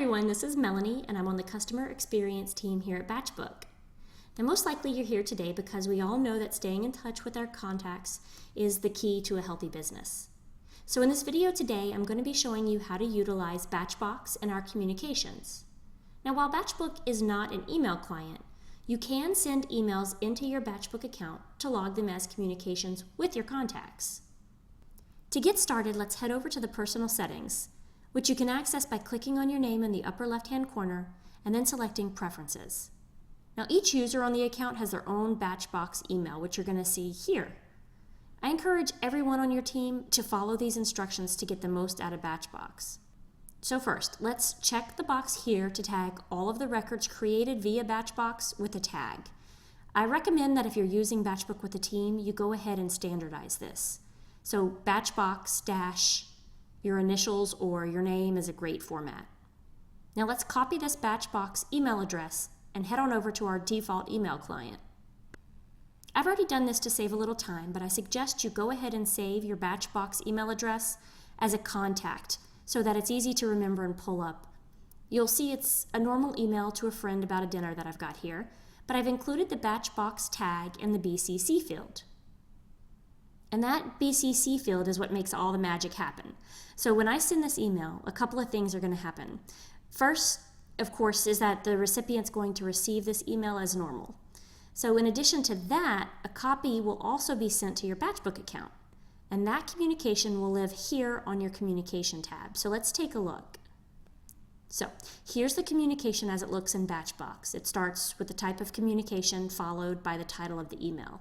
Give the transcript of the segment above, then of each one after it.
everyone, this is Melanie and I'm on the customer experience team here at Batchbook. Now most likely you're here today because we all know that staying in touch with our contacts is the key to a healthy business. So in this video today, I'm going to be showing you how to utilize Batchbox in our communications. Now while Batchbook is not an email client, you can send emails into your Batchbook account to log them as communications with your contacts. To get started, let's head over to the personal settings, which you can access by clicking on your name in the upper left-hand corner and then selecting Preferences. Now each user on the account has their own Batchbox email, which you're going to see here. I encourage everyone on your team to follow these instructions to get the most out of Batchbox. So first, let's check the box here to tag all of the records created via Batchbox with a tag. I recommend that if you're using Batchbook with a team, you go ahead and standardize this. So Batchbox dash your initials or your name is a great format. Now let's copy this Batchbox email address and head on over to our default email client. I've already done this to save a little time, but I suggest you go ahead and save your Batchbox email address as a contact so that it's easy to remember and pull up. You'll see it's a normal email to a friend about a dinner that I've got here, but I've included the Batchbox tag in the BCC field. And that BCC field is what makes all the magic happen. So when I send this email, a couple of things are going to happen. First, of course, is that the recipient's going to receive this email as normal. So in addition to that, a copy will also be sent to your Batchbook account. And that communication will live here on your Communication tab. So let's take a look. So here's the communication as it looks in Batchbox. It starts with the type of communication followed by the title of the email.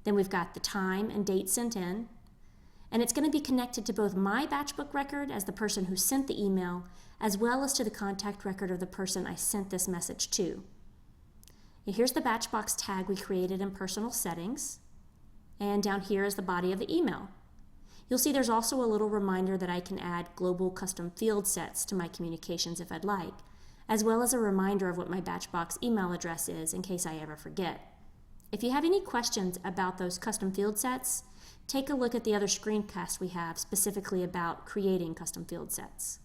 Then we've got the time and date sent in, and it's going to be connected to both my Batchbook record as the person who sent the email, as well as to the contact record of the person I sent this message to. And here's the Batchbox tag we created in personal settings, and down here is the body of the email. You'll see there's also a little reminder that I can add global custom field sets to my communications if I'd like, as well as a reminder of what my Batchbox email address is in case I ever forget. If you have any questions about those custom field sets, take a look at the other screencasts we have specifically about creating custom field sets.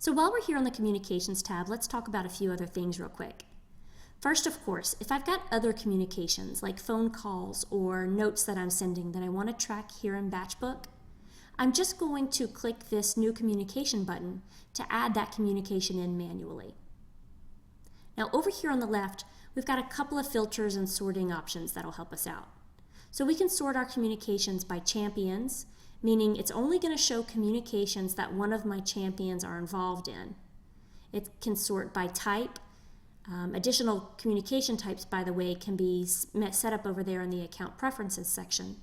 So while we're here on the Communications tab, let's talk about a few other things real quick. First, of course, if I've got other communications like phone calls or notes that I'm sending that I want to track here in Batchbook, I'm just going to click this New Communication button to add that communication in manually. Now over here on the left, we've got a couple of filters and sorting options that'll help us out. So we can sort our communications by champions, meaning it's only going to show communications that one of my champions are involved in. It can sort by type. Additional communication types, by the way, can be set up over there in the Account Preferences section.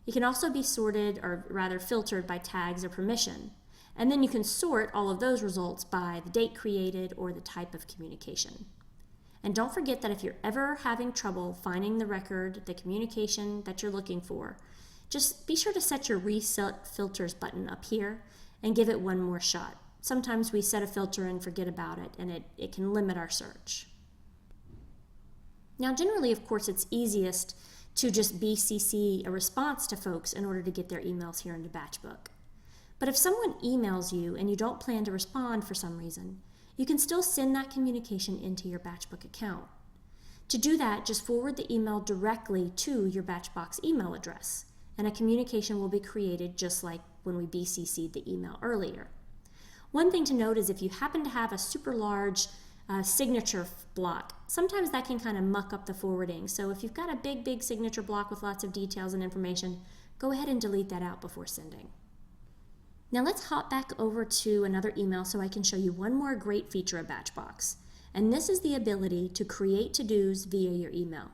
It can also be sorted, or rather filtered, by tags or permission. And then you can sort all of those results by the date created or the type of communication. And don't forget that if you're ever having trouble finding the record, the communication that you're looking for, just be sure to set your Reset Filters button up here and give it one more shot. Sometimes we set a filter and forget about it, and it can limit our search. Now generally, of course, it's easiest to just BCC a response to folks in order to get their emails here into Batchbook. But if someone emails you and you don't plan to respond for some reason, you can still send that communication into your Batchbook account. To do that, just forward the email directly to your Batchbox email address, and a communication will be created just like when we BCC'd the email earlier. One thing to note is if you happen to have a super large signature block, sometimes that can kind of muck up the forwarding. So if you've got a big signature block with lots of details and information, go ahead and delete that out before sending. Now let's hop back over to another email so I can show you one more great feature of Batchbox. And this is the ability to create to-dos via your email.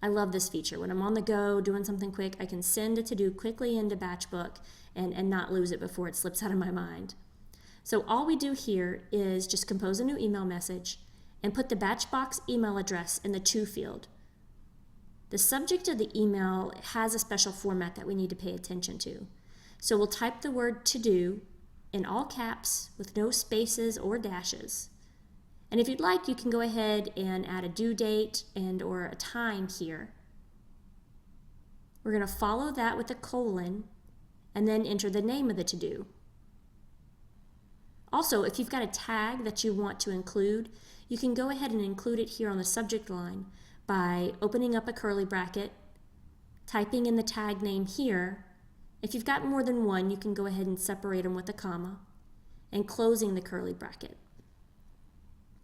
I love this feature. When I'm on the go doing something quick, I can send a to-do quickly into Batchbook and not lose it before it slips out of my mind. So all we do here is just compose a new email message and put the Batchbox email address in the To field. The subject of the email has a special format that we need to pay attention to. So we'll type the word to do in all caps with no spaces or dashes. And if you'd like, you can go ahead and add a due date and or a time here. We're going to follow that with a colon and then enter the name of the to-do. Also, if you've got a tag that you want to include, you can go ahead and include it here on the subject line by opening up a curly bracket, typing in the tag name here. If you've got more than one, you can go ahead and separate them with a comma, and closing the curly bracket.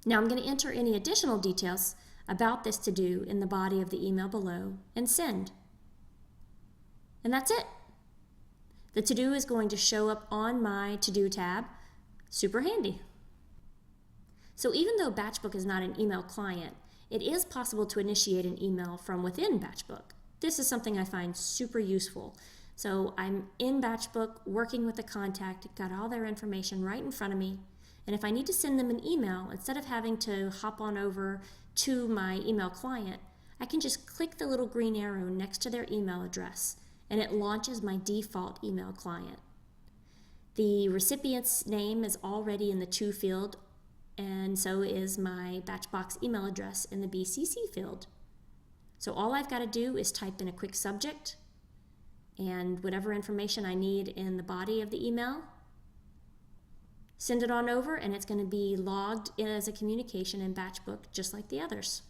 Now I'm going to enter any additional details about this to-do in the body of the email below and send. And that's it. The to-do is going to show up on my to-do tab. Super handy. So even though Batchbook is not an email client, it is possible to initiate an email from within Batchbook. This is something I find super useful. So I'm in Batchbook working with a contact, got all their information right in front of me, and if I need to send them an email, instead of having to hop on over to my email client, I can just click the little green arrow next to their email address, and it launches my default email client. The recipient's name is already in the To field, and so is my Batchbox email address in the BCC field. So all I've got to do is type in a quick subject and whatever information I need in the body of the email, send it on over, and it's going to be logged in as a communication in Batchbook just like the others.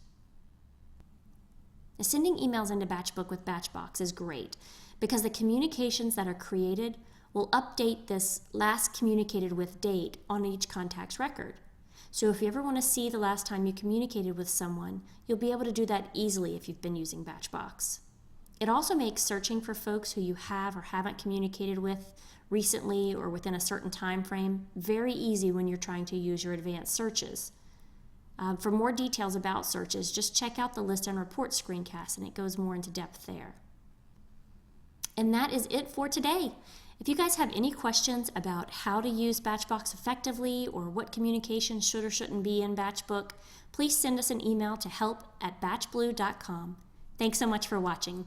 Now, sending emails into Batchbook with Batchbox is great because the communications that are created will update this last communicated with date on each contact's record. So if you ever want to see the last time you communicated with someone, you'll be able to do that easily if you've been using Batchbox. It also makes searching for folks who you have or haven't communicated with recently or within a certain time frame very easy when you're trying to use your advanced searches. For more details about searches, just check out the List and Report screencast, and it goes more into depth there. And that is it for today. If you guys have any questions about how to use Batchbox effectively or what communication should or shouldn't be in Batchbook, please send us an email to help@batchblue.com. Thanks so much for watching.